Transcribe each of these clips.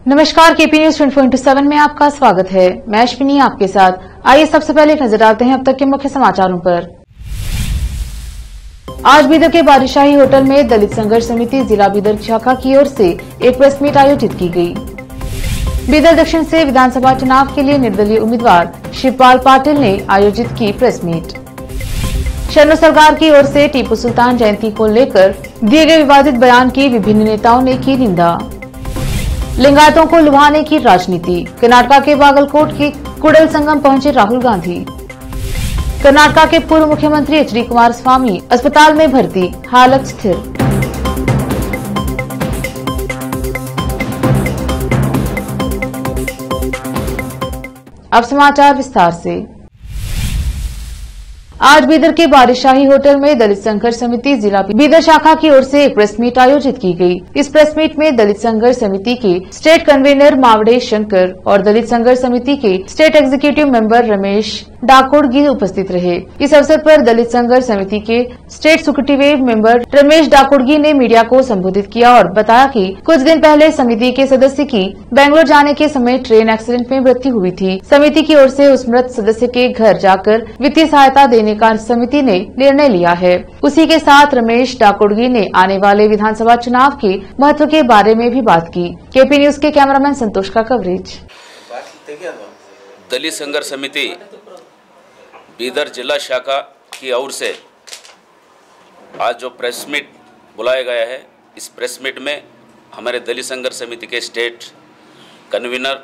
नमस्कार, KP news 24/7 में आपका स्वागत है। मैं अश्विनी आपके साथ। आइए सबसे पहले एक नजर डालते हैं अब तक के मुख्य समाचारों पर। आज बीदर के बादशाही होटल में दलित संघर्ष समिति जिला बीदर शाखा की ओर से एक प्रेस मीट आयोजित की गई। बीदर दक्षिण से विधानसभा चुनाव के लिए निर्दलीय उम्मीदवार शिवपाल पाटिल ने आयोजित की प्रेस मीट। शरणों सरकार की ओर से टीपू सुल्तान जयंती को लेकर दिए गए विवादित बयान की विभिन्न नेताओं ने की निंदा। लिंगायतों को लुभाने की राजनीति, कर्नाटक के बागलकोट के कुडल संगम पहुंचे राहुल गांधी। कर्नाटक के पूर्व मुख्यमंत्री एच डी कुमारस्वामी अस्पताल में भर्ती, हालत स्थिर। अब समाचार विस्तार से। आज बीदर के बादशाही होटल में दलित संघर्ष समिति जिला बीदर शाखा की ओर से एक प्रेस मीट आयोजित की गई। इस प्रेस मीट में दलित संघर्ष समिति के स्टेट कन्वीनर मावड़े शंकर और दलित संघर्ष समिति के स्टेट एग्जीक्यूटिव मेंबर रमेश डाकोड़गी उपस्थित रहे। इस अवसर पर दलित संघर्ष समिति के स्टेट एग्जीक्यूटिव मेंबर रमेश डाकोड़गी ने मीडिया को संबोधित किया और बताया कि कुछ दिन पहले समिति के सदस्य की बेंगलोर जाने के समय ट्रेन एक्सीडेंट में मृत्यु हुई थी। समिति की ओर से उस मृत सदस्य के घर जाकर वित्तीय सहायता देने का समिति ने निर्णय लिया है। उसी के साथ रमेश डाकोड़गी ने आने वाले विधानसभा चुनाव के महत्व के बारे में भी बात की। केपी न्यूज के कैमरामैन संतोष का कवरेज। दलित संघर्ष समिति बीदर जिला शाखा की ओर से आज जो प्रेस मीट बुलाया गया है, इस प्रेस मीट में हमारे दलित संघर्ष समिति के स्टेट कन्वीनर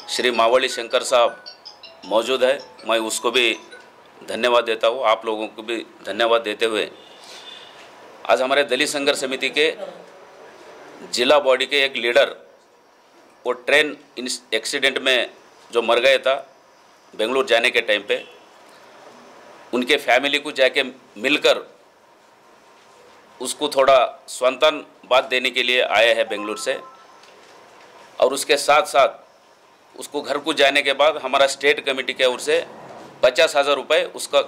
श्री मावड़ी शंकर साहब मौजूद है। मैं उसको भी धन्यवाद देता हूँ, आप लोगों को भी धन्यवाद देते हुए आज हमारे दलित संघर्ष समिति के जिला बॉडी के एक लीडर वो ट्रेन एक्सीडेंट में जो मर गया था बेंगलुरु जाने के टाइम पे, उनके फैमिली को जाके मिलकर उसको थोड़ा सांत्वना बात देने के लिए आया है बेंगलुरु से। और उसके साथ साथ उसको घर को जाने के बाद हमारा स्टेट कमेटी के ओर से 50,000 रुपये उसका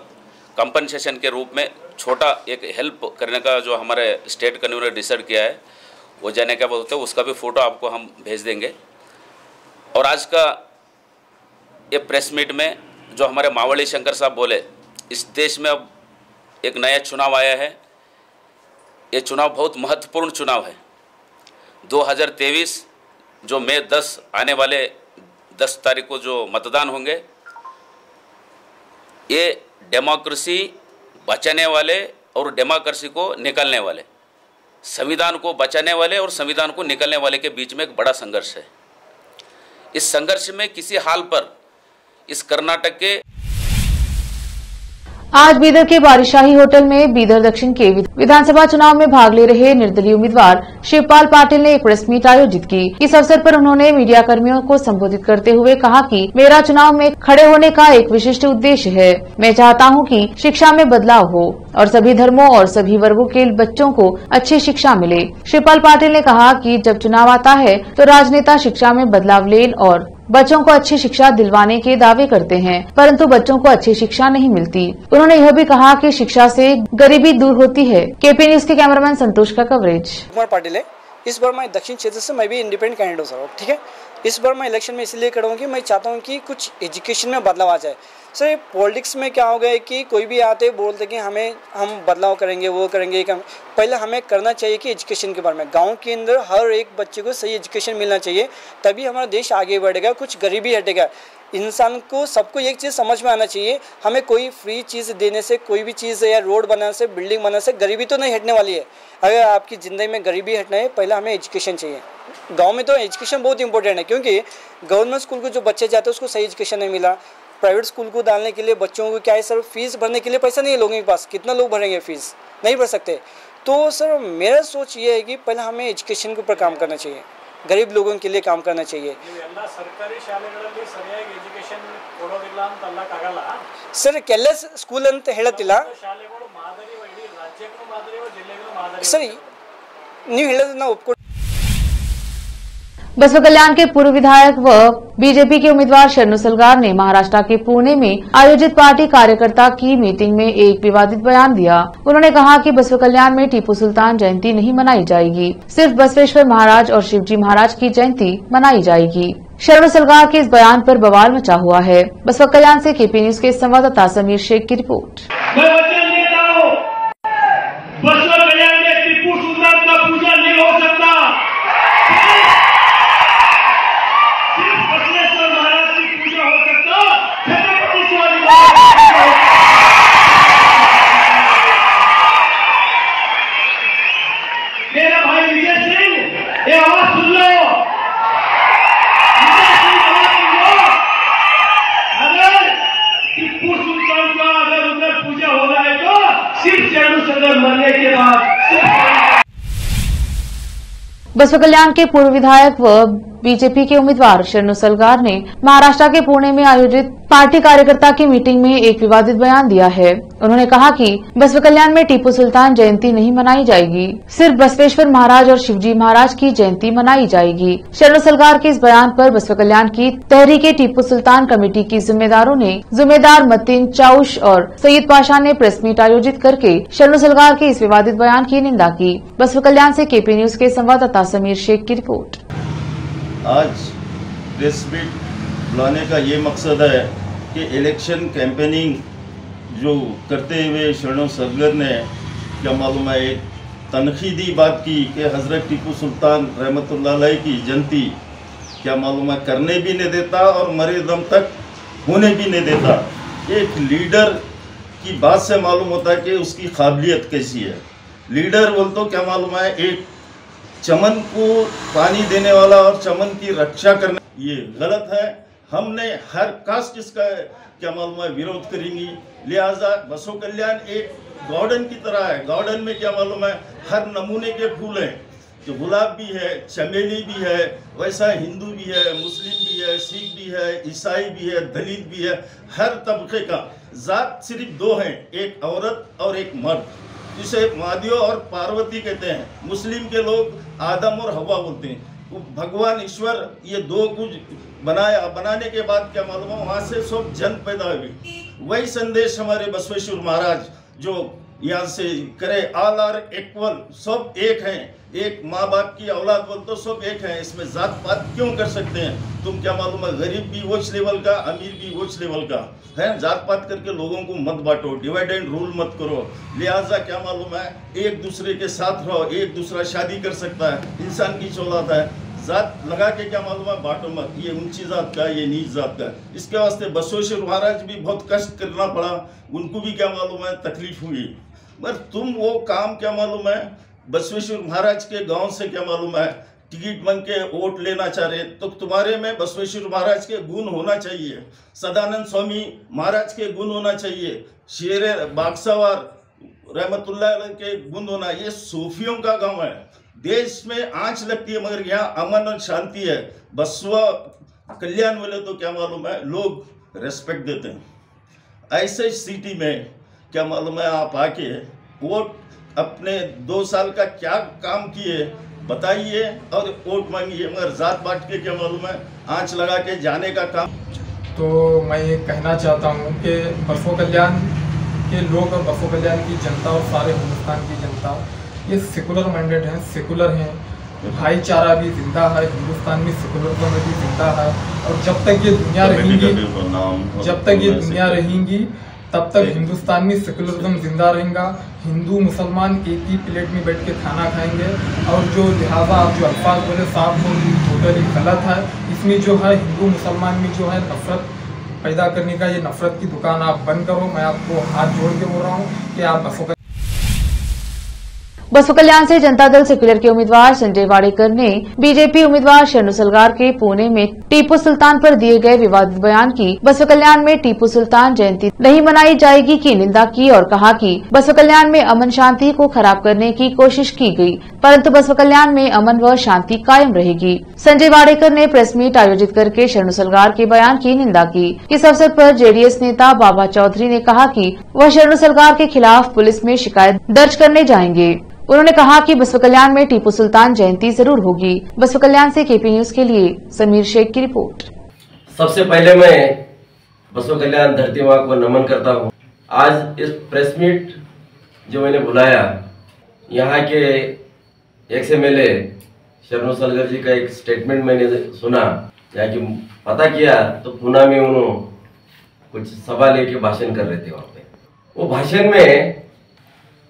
कंपनसेशन के रूप में छोटा एक हेल्प करने का जो हमारे स्टेट कन्वीनर डिसाइड किया है, वो जाने के बाद होता है, उसका भी फ़ोटो आपको हम भेज देंगे। और आज का ये प्रेस मीट में जो हमारे मावड़ी शंकर साहब बोले, इस देश में अब एक नया चुनाव आया है। ये चुनाव बहुत महत्वपूर्ण चुनाव है। 2023 जो मई 10 आने वाले 10 तारीख को जो मतदान होंगे, ये डेमोक्रेसी बचाने वाले और डेमोक्रेसी को निकालने वाले, संविधान को बचाने वाले और संविधान को निकालने वाले के बीच में एक बड़ा संघर्ष है। इस संघर्ष में किसी हाल पर इस कर्नाटक के आज बीदर के बादशाही होटल में बीदर दक्षिण के विधानसभा चुनाव में भाग ले रहे निर्दलीय उम्मीदवार शिवपाल पाटिल ने एक प्रेस मीट आयोजित की। इस अवसर पर उन्होंने मीडिया कर्मियों को संबोधित करते हुए कहा कि मेरा चुनाव में खड़े होने का एक विशिष्ट उद्देश्य है। मैं चाहता हूं कि शिक्षा में बदलाव हो और सभी धर्मों और सभी वर्गों के बच्चों को अच्छी शिक्षा मिले। शिवपाल पाटिल ने कहा कि जब चुनाव आता है तो राजनेता शिक्षा में बदलाव ले और बच्चों को अच्छी शिक्षा दिलवाने के दावे करते हैं, परंतु बच्चों को अच्छी शिक्षा नहीं मिलती। उन्होंने यह भी कहा कि शिक्षा से गरीबी दूर होती है। केपी न्यूज के कैमरामैन संतोष का कवरेज। कुमार पाटिल है। इस बार मैं दक्षिण क्षेत्र से मैं भी इंडिपेंडेंट कैंडिडेट हूँ, ठीक है। इस बार मैं इलेक्शन में इसलिए खड़ा हूँ कि मैं चाहता हूँ कि कुछ एजुकेशन में बदलाव आ जाए। सर पॉलिटिक्स में क्या हो गया है कि कोई भी आते बोलते कि हम बदलाव करेंगे, वो करेंगे। पहले हमें करना चाहिए कि एजुकेशन के बारे में गांव के अंदर हर एक बच्चे को सही एजुकेशन मिलना चाहिए, तभी हमारा देश आगे बढ़ेगा, कुछ गरीबी हटेगा। इंसान को सबको एक चीज़ समझ में आना चाहिए, हमें कोई फ्री चीज़ देने से, कोई भी चीज़ या रोड बनाने से, बिल्डिंग बनाने से गरीबी तो नहीं हटने वाली है। अगर आपकी ज़िंदगी में गरीबी हटना है, पहले हमें एजुकेशन चाहिए। गांव में तो एजुकेशन बहुत इंपॉर्टेंट है, क्योंकि गवर्नमेंट स्कूल को जो बच्चे जाते हैं उसको सही एजुकेशन नहीं मिला। प्राइवेट स्कूल को डालने के लिए बच्चों को क्या है सर, फीस भरने के लिए पैसा नहीं है लोगों के पास। कितना लोग भरेंगे फीस, नहीं भर सकते। तो सर मेरा सोच ये है कि पहले हमें एजुकेशन के ऊपर काम करना चाहिए, गरीब लोगों के लिए काम करना चाहिए। सर ಕೆಲ್ಲ ಸ್ಕೂಲ್ ಅಂತ ಹೇಳತ್ತಿಲ್ಲ ಸರ್, ನೀವು ಹೇಳೋದನ್ನ ಒಪ್ಕೊ बसवा कल्याण के पूर्व विधायक व बीजेपी के उम्मीदवार शरणु सलगार ने महाराष्ट्र के पुणे में आयोजित पार्टी कार्यकर्ता की मीटिंग में एक विवादित बयान दिया। उन्होंने कहा कि बसवा कल्याण में टीपू सुल्तान जयंती नहीं मनाई जाएगी, सिर्फ बसवेश्वर महाराज और शिवजी महाराज की जयंती मनाई जाएगी। शरणु सलगार के इस बयान पर बवाल मचा हुआ है। बसवा कल्याण से केपी न्यूज के संवाददाता समीर शेख की रिपोर्ट। मैं वचन देता हूं, बसवा कल्याण में टीपू सुल्तान का पूजा नहीं हो सकता। सिर्फ बसवेश्वर महाराज की पूजा हो सकता। छत्रपति शिवाजी महाराज। मेरा भाई विजय सिंह, ये आवाज सुन लो। टीपू सुल्तान का अगर उधर पूजा हो रहा है तो सिर्फ शरणु सलगार मरने के बाद। बसवा कल्याण के पूर्व विधायक व बीजेपी के उम्मीदवार शरणु सलगार ने महाराष्ट्र के पुणे में आयोजित पार्टी कार्यकर्ता की मीटिंग में एक विवादित बयान दिया है। उन्होंने कहा कि बसवा कल्याण में टीपू सुल्तान जयंती नहीं मनाई जाएगी, सिर्फ बसवेश्वर महाराज और शिवजी महाराज की जयंती मनाई जाएगी। शरणु सलगार के इस बयान पर बसवा कल्याण की तहरीके टीपू सुल्तान कमेटी की जिम्मेदारों ने जिम्मेदार मतीन चाउश और सईद पाशा ने प्रेस मीट आयोजित करके शरणु सलगार के इस विवादित बयान की निंदा की। बसवा कल्याण से केपी न्यूज के संवाददाता समीर शेख की रिपोर्ट। आज प्रेस मीट बुलाने का ये मकसद है कि इलेक्शन कैंपेनिंग जो करते हुए शरणु सलगार ने क्या मालूम है एक तनकीदी बात की कि हज़रत टीपू सुल्तान रहमतुल्लाह अलैह की जयंती क्या मालूम है करने भी नहीं देता और मरे दम तक होने भी नहीं देता। एक लीडर की बात से मालूम होता है कि उसकी काबिलियत कैसी है। लीडर बोल तो क्या मालूम है एक चमन को पानी देने वाला और चमन की रक्षा करना, ये गलत है। हमने हर कास्ट इसका क्या मालूम है विरोध करेंगी। लिहाजा बसवा कल्याण एक गार्डन की तरह है। गार्डन में क्या मालूम है हर नमूने के फूल हैं, जो गुलाब भी है, चमेली भी है, वैसा हिंदू भी है, मुस्लिम भी है, सिख भी है, ईसाई भी है, दलित भी है। हर तबके का जात सिर्फ दो हैं, एक औरत और एक मर्द, जिसे महादेव और पार्वती कहते हैं। मुस्लिम के लोग आदम और हवा बोलते हैं। भगवान ईश्वर ये दो कुछ बनाने के बाद क्या मालूम है वहाँ से सब जन पैदा हुई। वही संदेश हमारे बसवेश्वर महाराज जो यहाँ से करे, ऑल आर इक्वल, सब एक हैं, एक माँ बाप की औलाद बोल तो सब एक हैं। इसमें जात पात क्यों कर सकते हैं? तुम क्या मालूम है गरीब भी वोच लेवल का, अमीर भी वोच लेवल का है। जात पात करके लोगों को मत बांटो, डिवाइड एंड रूल मत करो। लिहाजा क्या मालूम है एक दूसरे के साथ रहो, एक दूसरा शादी कर सकता है, इंसान की औलाद है। जात लगा के क्या मालूम है बांटो मत, ये ऊंची जात का, ये नीच जात का। इसके वास्ते बसवेश्वर महाराज भी बहुत कष्ट करना पड़ा, उनको भी क्या मालूम है तकलीफ हुई। मगर तुम वो काम क्या मालूम है बसवेश्वर महाराज के गांव से क्या मालूम है टिकट मांग के वोट लेना चाह रहे, तो तुम्हारे में बसवेश्वर महाराज के गुण होना चाहिए, सदानंद स्वामी महाराज के गुण होना चाहिए, शेर बागसावार रहमतुल्लाह अलैह के गुण होना। ये सूफियों का गांव है, देश में आंच लगती है मगर यहाँ अमन और शांति है। बसवा कल्याण वाले तो क्या मालूम है लोग रेस्पेक्ट देते हैं। ऐसे सिटी में क्या मालूम है आप आके वोट अपने 2 साल का क्या काम किए बताइए और वोट मांगिए, मगर जात बांट के क्या मालूम है आंच लगा के जाने का काम। तो मैं ये कहना चाहता हूँ कि बसवा कल्याण के लोग और बसवा कल्याण की जनता और सारे हिंदुस्तान की जनता ये सेकुलर माइंडेड हैं, सेकुलर हैं। भाईचारा भी जिंदा है, हिंदुस्तान में सेकुलरिज्म भी जिंदा है। और जब तक ये दुनिया रहेंगी तब तक हिंदुस्तान में सेकुलरिज्म जिंदा रहेगा। हिंदू मुसलमान एक ही प्लेट में बैठ के खाना खाएंगे। और जो लिहाजा आप जो अल्फाज बोले साहब वो टोटली गलत है। इसमें जो है हिंदू मुसलमान में जो है नफरत पैदा करने का, ये नफरत की दुकान आप बंद करो। मैं आपको हाथ जोड़ के बोल रहा हूँ कि आप बसवा कल्याण से जनता दल सेक्युलर के उम्मीदवार संजय वाडेकर ने बीजेपी उम्मीदवार शरणु सलगार के पुणे में टीपू सुल्तान पर दिए गए विवादित बयान की बसवा कल्याण में टीपू सुल्तान जयंती नहीं मनाई जाएगी की निंदा की और कहा कि बसवा कल्याण में अमन शांति को खराब करने की कोशिश की गई, परंतु बसवा कल्याण में अमन व शांति कायम रहेगी। संजय वाडेकर ने प्रेस मीट आयोजित करके शरणु सलगार के बयान की निंदा की। इस अवसर पर जेडीएस नेता बाबा चौधरी ने कहा कि वह शरणु सलगार के खिलाफ पुलिस में शिकायत दर्ज करने जाएंगे। उन्होंने कहा कि बसव कल्याण में टीपू सुल्तान जयंती जरूर होगी। बसव कल्याण से केपी न्यूज के लिए समीर शेख की रिपोर्ट। सबसे पहले मैं बसव कल्याण धरती माँ को नमन करता हूँ। आज इस प्रेस मीट जो मैंने बुलाया, यहाँ के एक्स MLA शरणू सलगर जी का एक स्टेटमेंट मैंने सुना, यहाँ की पता किया तो पूना में उन्होंने कुछ सभा लेके भाषण कर रहे थे। वहाँ पे वो भाषण में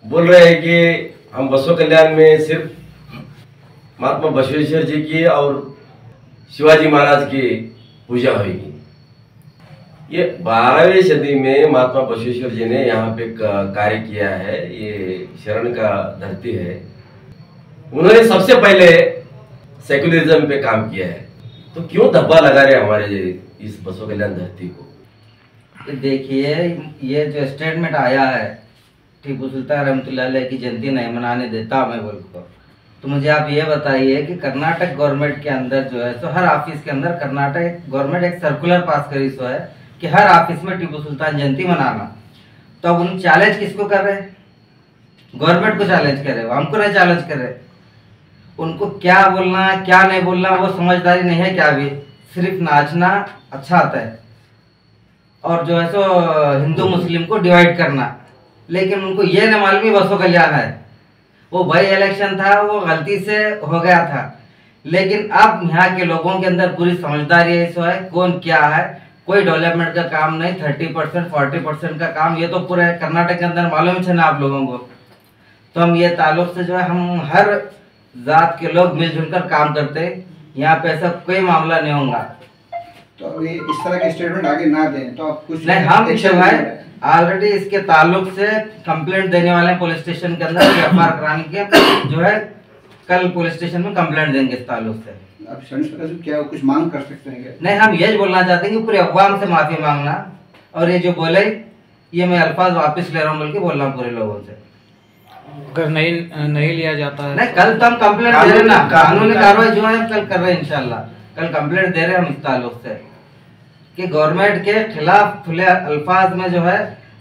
बोल रहे हैं कि हम बसव कल्याण में सिर्फ महात्मा बसवेश्वर जी की और शिवाजी महाराज की पूजा होगी। ये 12वीं सदी में महात्मा बसवेश्वर जी ने यहाँ पे कार्य किया है। ये शरण का धरती है। उन्होंने सबसे पहले सेक्युलरिज्म पे काम किया है, तो क्यों धब्बा लगा रहे हमारे इस बसव कल्याण धरती को। देखिए, ये जो स्टेटमेंट आया है टीपू सुल्तान रहमतुल्लाह अलैह की जयंती नहीं मनाने देता मैं बोलकर, तो मुझे आप ये बताइए कि कर्नाटक गवर्नमेंट के अंदर जो है तो हर ऑफिस के अंदर कर्नाटक गवर्नमेंट एक सर्कुलर पास करी सो है कि हर ऑफिस में टीपू सुल्तान जयंती मनाना। तो अब उन चैलेंज किसको कर रहे हैं? गवर्नमेंट को चैलेंज कर रहे हो, हमको नहीं चैलेंज कर रहे। उनको क्या बोलना क्या नहीं बोलना वो समझदारी नहीं है क्या भी, सिर्फ नाचना अच्छा आता है और जो है सो हिंदू मुस्लिम को डिवाइड करना। लेकिन उनको ये न मालूम बसव कल्याण है। वो बाई इलेक्शन था, वो गलती से हो गया था, लेकिन अब यहाँ के लोगों के अंदर पूरी समझदारी है कौन क्या है। कोई डेवलपमेंट का काम नहीं, 30% 40% का काम ये तो पूरे कर्नाटक के अंदर मालूम है ना आप लोगों को। तो हम ये ताल्लुक से जो है हम हर जात के लोग मिलजुल कर काम करते, यहाँ पे ऐसा कोई मामला नहीं होगा। तो ये इस तरह के स्टेटमेंट आगे ना दें तो आप कुछ नहीं, हम जो है ऑलरेडी इसके ताल्लुक से कंप्लेंट देने वाले हैं पुलिस स्टेशन के अंदर FIR कराने के, जो है कल पुलिस स्टेशन में कंप्लेंट देंगे इस ताल्लुक से। आप क्या कुछ मांग कर सकते हैं क्या? नहीं, हम ये बोलना चाहते हैं कि पूरे अवाम से माफी मांगना, और ये जो बोले ये मैं अल्फाज वापस ले रहा हूँ बोल के बोल रहा हूँ पूरे लोगों से। अगर नहीं लिया जाता है नहीं, कल तो हम कंप्लेंट दे रहे ना, कानूनी कार्रवाई जो है कल कर रहे हैं इंशाल्लाह। कल कंप्लेंट दे रहे हैं हम इस ताल्लुक से कि गवर्नमेंट के खिलाफ खुले अल्फाज में जो है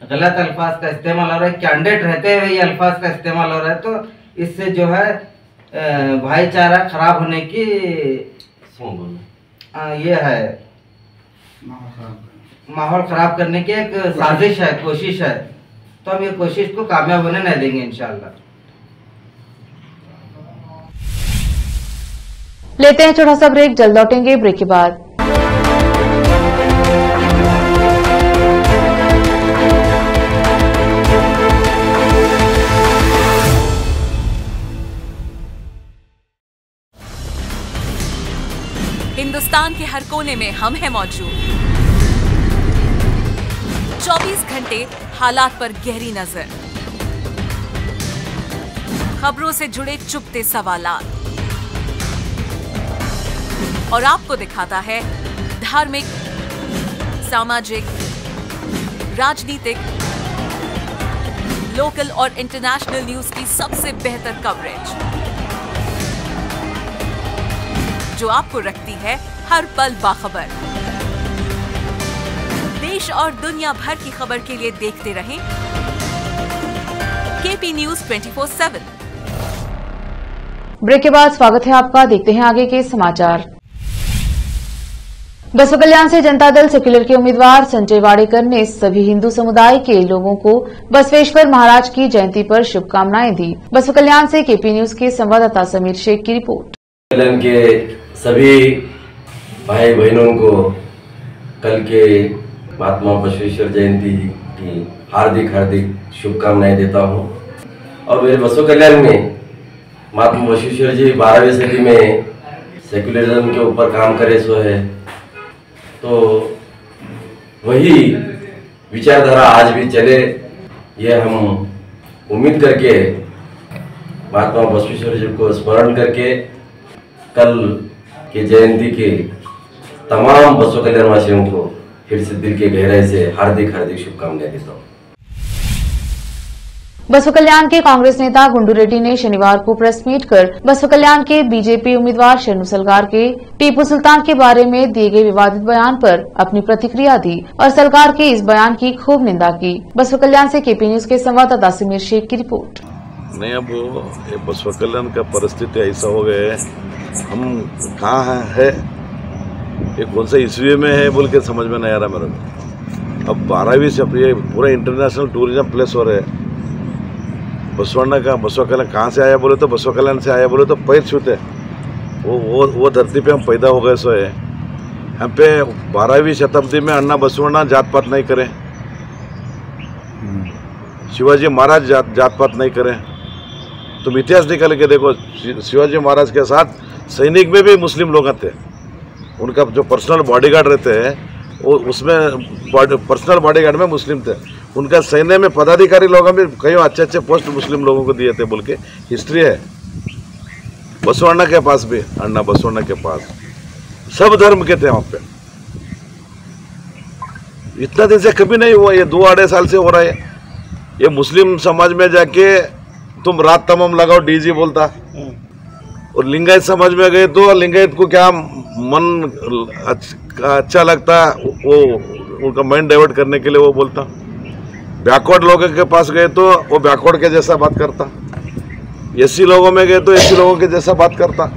गलत अल्फाज का इस्तेमाल हो रहा है, कैंडिडेट रहते हुए ये अल्फाज का इस्तेमाल हो रहा है, तो इससे जो है भाईचारा खराब होने की ये है, माहौल खराब करने की एक साजिश है, कोशिश है। तो हम ये कोशिश को कामयाब होने नहीं देंगे इंशाल्लाह। लेते हैं छोटा सा ब्रेक, जल्द लौटेंगे ब्रेक के बाद। हिंदुस्तान के हर कोने में हम हैं मौजूद। 24 घंटे हालात पर गहरी नजर, खबरों से जुड़े चुपते सवालात, और आपको दिखाता है धार्मिक, सामाजिक, राजनीतिक, लोकल और इंटरनेशनल न्यूज की सबसे बेहतर कवरेज, जो आपको रखती है हर पल बाखबर। देश और दुनिया भर की खबर के लिए देखते रहें केपी न्यूज 24/7। ब्रेक के बाद स्वागत है आपका, देखते हैं आगे के समाचार। बसव कल्याण से जनता दल सेक्युलर के उम्मीदवार संजय वाडेकर ने सभी हिंदू समुदाय के लोगों को बसवेश्वर महाराज की जयंती पर शुभकामनाएं दी। बसव कल्याण से केपी न्यूज के संवाददाता समीर शेख की रिपोर्ट। कल्याण के सभी भाई बहनों को कल के महात्मा बसवेश्वर जयंती की हार्दिक शुभकामनाएं देता हूं। और मेरे बसव कल्याण में महात्मा बसवेश्वर जी 12वीं सदी में सेक्युलरिज्म के ऊपर काम करे सो है, तो वही विचारधारा आज भी चले, ये हम उम्मीद करके महात्मा बसवेश्वर जी को स्मरण करके कल के जयंती के तमाम बसव कल्याण वासियों को फिर से दिल के गहराई से हार्दिक शुभकामनाएं देता हूँ। बसव कल्याण के कांग्रेस नेता गुंडू रेड्डी ने शनिवार को प्रेस मीट कर बसव कल्याण के बीजेपी उम्मीदवार शरणू सलगार के टीपू सुल्तान के बारे में दिए गए विवादित बयान पर अपनी प्रतिक्रिया दी और सलगार के इस बयान की खूब निंदा की। बसव कल्याण से केपी न्यूज के संवाददाता समीर शेख की रिपोर्ट। नहीं, अब ये बसवा कल्याण का परिस्थिति ऐसा हो गया है, हम कहाँ है, ये कौन सा ईस्वी में है बोल के समझ में नहीं आ रहा मेरे को। अब 12वीं से ये पूरा इंटरनेशनल टूरिज्म प्लेस हो रहे हैं। बसवाना का बसवा कल्याण कहाँ से आया बोले तो बसवा कल्याण से आया बोले तो पैर छूते, वो धरती पे हम पैदा हो गए। सो है हम पे 12वीं शताब्दी में अन्ना बसवण्णा जात पात नहीं करें, शिवाजी महाराज जात पात नहीं करें। तुम इतिहास निकाल के देखो, शिवाजी महाराज के साथ सैनिक में भी मुस्लिम लोग थे। उनका जो पर्सनल बॉडीगार्ड रहते हैं वो उसमें पर्सनल बॉडीगार्ड में मुस्लिम थे। उनका सैन्य में पदाधिकारी लोगों में कई अच्छे पोस्ट मुस्लिम लोगों को दिए थे बोल के हिस्ट्री है। बसवण्णा के पास भी, अन्ना बसवण्णा के पास सब धर्म के थे वहाँ पे। इतना दिन से कभी नहीं हुआ, ये 2-2.5 साल से हो रहा है। ये मुस्लिम समाज में जाके तुम रात तमाम लगाओ डीजी बोलता, और लिंगायत समाज में गए तो लिंगायत को क्या मन अच्छा लगता, वो उनका माइंड डाइवर्ट करने के लिए वो बोलता। बैकवर्ड लोगों के पास गए तो वो बैकवर्ड के जैसा बात करता, एससी लोगों में गए तो एससी लोगों के जैसा बात करता।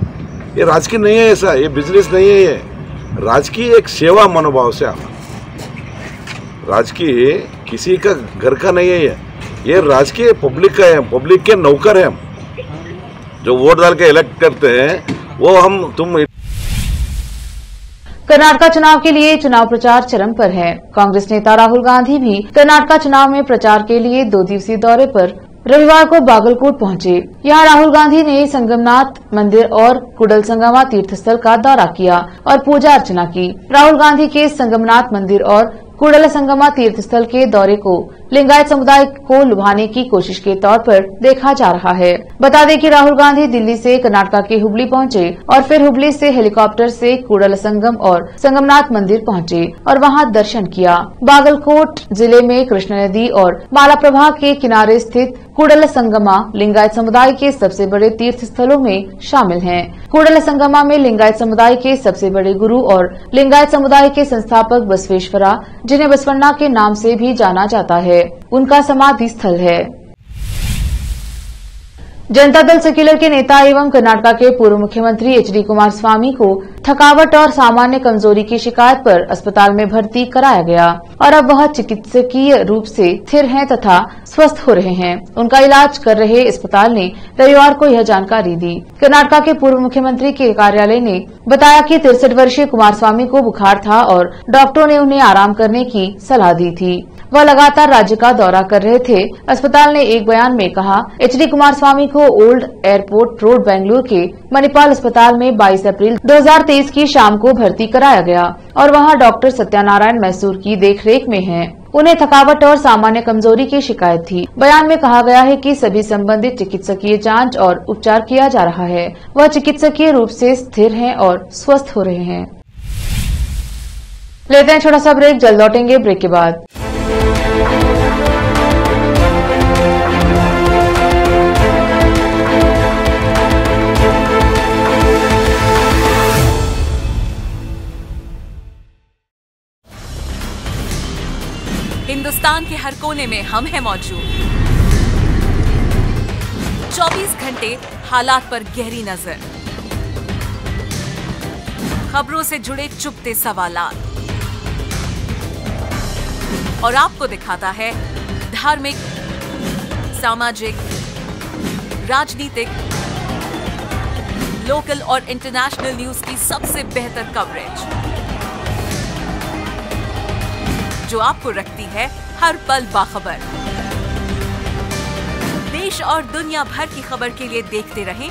ये राजकीय नहीं है, ऐसा ये बिजनेस नहीं है, ये राजकीय एक सेवा मनोभाव से आना। राजकीय किसी का घर का नहीं है, ये राजकीय पब्लिक का है, पब्लिक के नौकर हैं हम। जो वोट डाल के इलेक्ट करते हैं वो हम तुम। कर्नाटक चुनाव के लिए चुनाव प्रचार चरम पर है। कांग्रेस नेता राहुल गांधी भी कर्नाटक चुनाव में प्रचार के लिए 2 दिवसीय दौरे पर रविवार को बागलकोट पहुंचे। यहां राहुल गांधी ने संगमनाथ मंदिर और कुडल संगमा तीर्थस्थल का दौरा किया और पूजा अर्चना की। राहुल गांधी के संगमनाथ मंदिर और कुडल संगमा तीर्थस्थल के दौरे को लिंगायत समुदाय को लुभाने की कोशिश के तौर पर देखा जा रहा है। बता दें कि राहुल गांधी दिल्ली से कर्नाटक के हुबली पहुंचे और फिर हुबली से हेलीकॉप्टर से कुडल संगम और संगमनाथ मंदिर पहुंचे और वहां दर्शन किया। बागलकोट जिले में कृष्णा नदी और मालाप्रभा के किनारे स्थित कुडल संगमा लिंगायत समुदाय के सबसे बड़े तीर्थ स्थलों में शामिल हैं। कुडल संगमा में लिंगायत समुदाय के सबसे बड़े गुरु और लिंगायत समुदाय के संस्थापक बसवेश्वरा, जिन्हें बसवण्णा के नाम से भी जाना जाता है, उनका समाधि स्थल है। जनता दल सेक्युलर के नेता एवं कर्नाटक के पूर्व मुख्यमंत्री एचडी कुमारस्वामी को थकावट और सामान्य कमजोरी की शिकायत पर अस्पताल में भर्ती कराया गया और अब वह चिकित्सकीय रूप से स्थिर हैं तथा स्वस्थ हो रहे हैं। उनका इलाज कर रहे अस्पताल ने रविवार को यह जानकारी दी। कर्नाटक के पूर्व मुख्यमंत्री के कार्यालय ने बताया कि 63 वर्षीय कुमारस्वामी को बुखार था और डॉक्टरों ने उन्हें आराम करने की सलाह दी थी। वह लगातार राज्य का दौरा कर रहे थे। अस्पताल ने एक बयान में कहा, एचडी कुमारस्वामी को ओल्ड एयरपोर्ट रोड बेंगलुरु के मणिपाल अस्पताल में 22 अप्रैल 2023 की शाम को भर्ती कराया गया और वहां डॉक्टर सत्यानारायण मैसूर की देखरेख में हैं। उन्हें थकावट और सामान्य कमजोरी की शिकायत थी। बयान में कहा गया है कि सभी संबंधित चिकित्सकीय जांच और उपचार किया जा रहा है। वह चिकित्सकीय रूप से स्थिर हैं और स्वस्थ हो रहे हैं। लेते हैं छोटा सा ब्रेक, जल्द लौटेंगे ब्रेक के बाद। हिंदुस्तान के हर कोने में हम हैं मौजूद। 24 घंटे हालात पर गहरी नजर, खबरों से जुड़े चुभते सवालात और आपको दिखाता है धार्मिक, सामाजिक, राजनीतिक, लोकल और इंटरनेशनल न्यूज की सबसे बेहतर कवरेज, जो आपको रखती है हर पल बाखबर। देश और दुनिया भर की खबर के लिए देखते रहें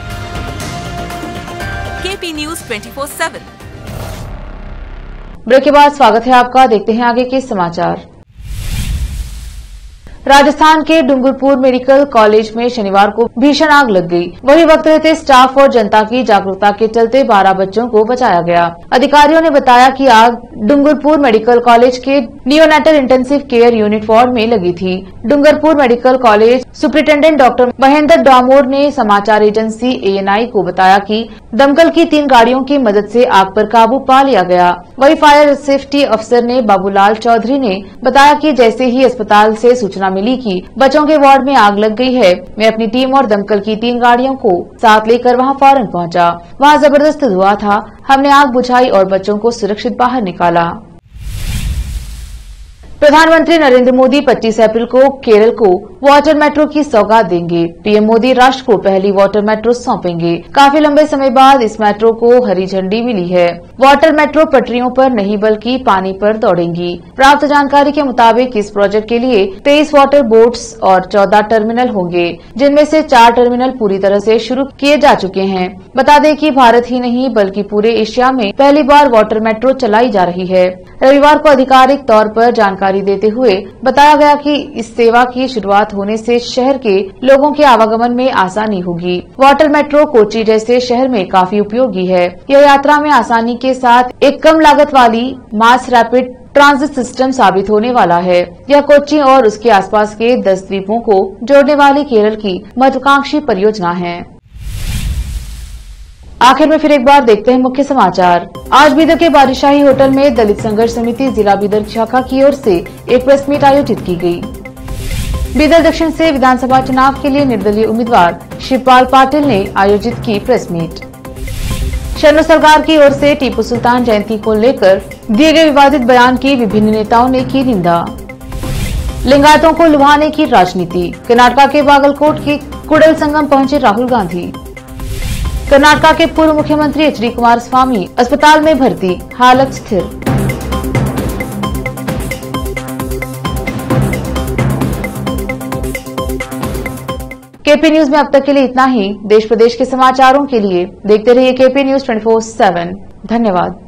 केपी न्यूज 24/7। ब्रेक के बाद स्वागत है आपका। देखते हैं आगे के समाचार। राजस्थान के डूंगरपुर मेडिकल कॉलेज में शनिवार को भीषण आग लग गई। वही वक्त रहते स्टाफ और जनता की जागरूकता के चलते 12 बच्चों को बचाया गया। अधिकारियों ने बताया कि आग डूंगरपुर मेडिकल कॉलेज के neonatal intensive care unit ward में लगी थी। Dungarpur medical college superintendent doctor Mahendra Damor ने समाचार एजेंसी ANI को बताया कि दमकल की 3 गाड़ियों की मदद से आग पर काबू पा लिया गया। वही फायर सेफ्टी अफसर ने बाबूलाल चौधरी ने बताया कि जैसे ही अस्पताल से सूचना मिली कि बच्चों के वार्ड में आग लग गई है। मैं अपनी टीम और दमकल की 3 गाड़ियों को साथ लेकर वहां फौरन पहुंचा। वहां जबरदस्त धुआं था। हमने आग बुझाई और बच्चों को सुरक्षित बाहर निकाला। प्रधानमंत्री नरेंद्र मोदी 25 अप्रैल को केरल को वाटर मेट्रो की सौगात देंगे। पीएम मोदी राष्ट्र को पहली वाटर मेट्रो सौंपेंगे। काफी लंबे समय बाद इस मेट्रो को हरी झंडी मिली है। वाटर मेट्रो पटरियों पर नहीं बल्कि पानी पर दौड़ेंगी। प्राप्त जानकारी के मुताबिक इस प्रोजेक्ट के लिए 23 वाटर बोट्स और 14 टर्मिनल होंगे, जिनमें से 4 टर्मिनल पूरी तरह से शुरू किए जा चुके हैं। बता दें कि भारत ही नहीं बल्कि पूरे एशिया में पहली बार वाटर मेट्रो चलाई जा रही है। रविवार को आधिकारिक तौर पर जानकारी देते हुए बताया गया कि इस सेवा की शुरुआत होने से शहर के लोगों के आवागमन में आसानी होगी। वाटर मेट्रो कोच्चि जैसे शहर में काफी उपयोगी है। यह यात्रा में आसानी के साथ एक कम लागत वाली मास रैपिड ट्रांजिट सिस्टम साबित होने वाला है। यह कोच्चि और उसके आसपास के 10 द्वीपों को जोड़ने वाली केरल की महत्वाकांक्षी परियोजना है। आखिर में फिर एक बार देखते हैं मुख्य समाचार। आज बीदर के बादशाही होटल में दलित संघर्ष समिति जिला बीदर शाखा की ओर से एक प्रेस मीट आयोजित की गई। बीदर दक्षिण से विधानसभा चुनाव के लिए निर्दलीय उम्मीदवार शिवपाल पाटिल ने आयोजित की प्रेस मीट। शरणों सरकार की ओर से टीपू सुल्तान जयंती को लेकर दिए गए विवादित बयान की विभिन्न नेताओं ने की निंदा। लिंगायतों को लुभाने की राजनीति। कर्नाटक के बागलकोट के कुडल संगम पहुंचे राहुल गांधी। कर्नाटक के पूर्व मुख्यमंत्री HD कुमारस्वामी अस्पताल में भर्ती, हालत स्थिर। केपी न्यूज में अब तक के लिए इतना ही। देश प्रदेश के समाचारों के लिए देखते रहिए KP News 24/7। धन्यवाद।